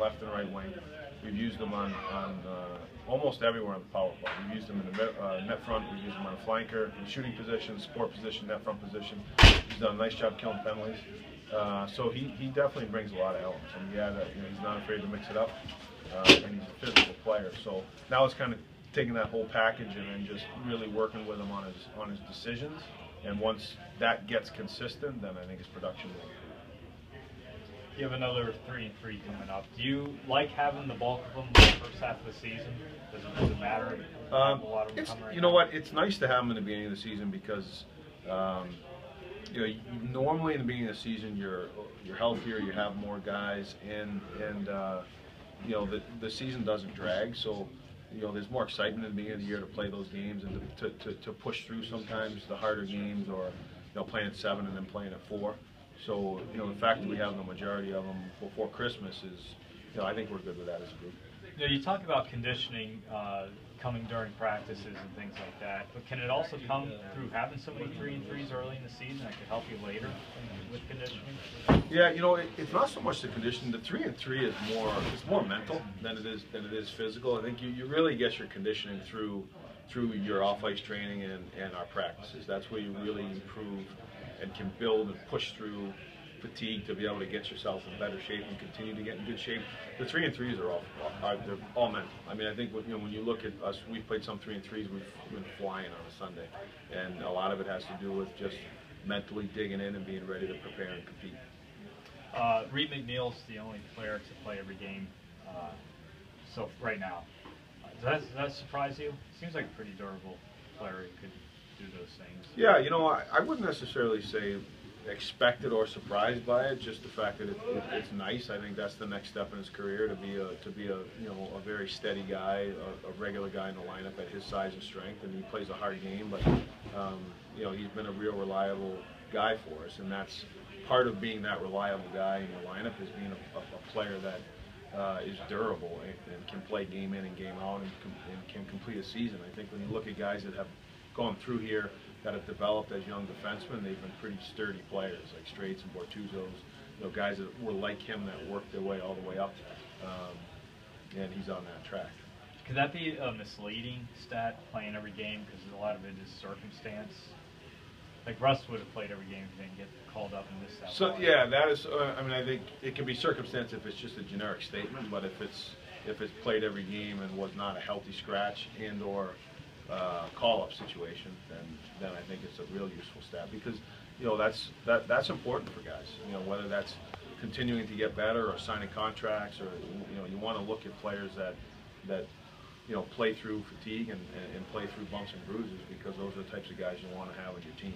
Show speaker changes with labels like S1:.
S1: left and right wing. We've used him on almost everywhere on the power play. We've used him in the net front. We've used him on a flanker, in shooting position, support position, net front position. He's done a nice job killing penalties. So he definitely brings a lot of elements. I mean, he's not afraid to mix it up, and he's a physical player. So now it's kind of taking that whole package and then just really working with him on his decisions. And once that gets consistent, then I think his production will improve.
S2: You have another 3-3 coming up. Do you like having the bulk of them in the first half of the season? Does it matter?
S1: You know what? It's nice to have them in the beginning of the season because normally in the beginning of the season you're healthier, you have more guys, and the season doesn't drag. So there's more excitement in the beginning of the year to play those games and to push through sometimes the harder games, or playing at 7 and then playing at 4. So the fact that we have the majority of them before Christmas is, I think we're good with that as a group.
S2: You talk about conditioning coming during practices and things like that, but can it also come through having so many 3-3s early in the season that could help you later with conditioning?
S1: Yeah, it's not so much the conditioning. The 3-3 is more mental than it is physical. I think you really get your conditioning through your off-ice training and our practices. That's where you really improve and can build and push through fatigue to be able to get yourself in better shape and continue to get in good shape. The 3-3s they're all mental. I mean, I think when you look at us, we've played some 3-3s, we've been flying on a Sunday, and a lot of it has to do with just mentally digging in and being ready to prepare and compete.
S2: Reed McNeil's the only player to play every game, so right now. Does that surprise you? Seems like a pretty durable player who could do those things.
S1: Yeah, I wouldn't necessarily say expected or surprised by it. Just the fact that it's nice. I think that's the next step in his career, to be a very steady guy, a regular guy in the lineup at his size and strength. And he plays a hard game, but he's been a real reliable guy for us, and that's part of being that reliable guy in the lineup, is being a player that is durable and can play game in and game out and can complete a season. I think when you look at guys that have gone through here that have developed as young defensemen, they've been pretty sturdy players, like Straits and Bortuzos, guys that were like him that worked their way all the way up, and he's on that track.
S2: Could that be a misleading stat, playing every game, because a lot of it is circumstance? Like Russ would have played every game if he didn't get called up and missed that.
S1: So yeah, that is. I think it can be circumstance if it's just a generic statement, but if it's played every game and was not a healthy scratch and/or call-up situation, then I think it's a real useful stat, because that's important for guys. Whether that's continuing to get better or signing contracts, or you want to look at players that play through fatigue and play through bumps and bruises, because those are the types of guys you want to have on your team.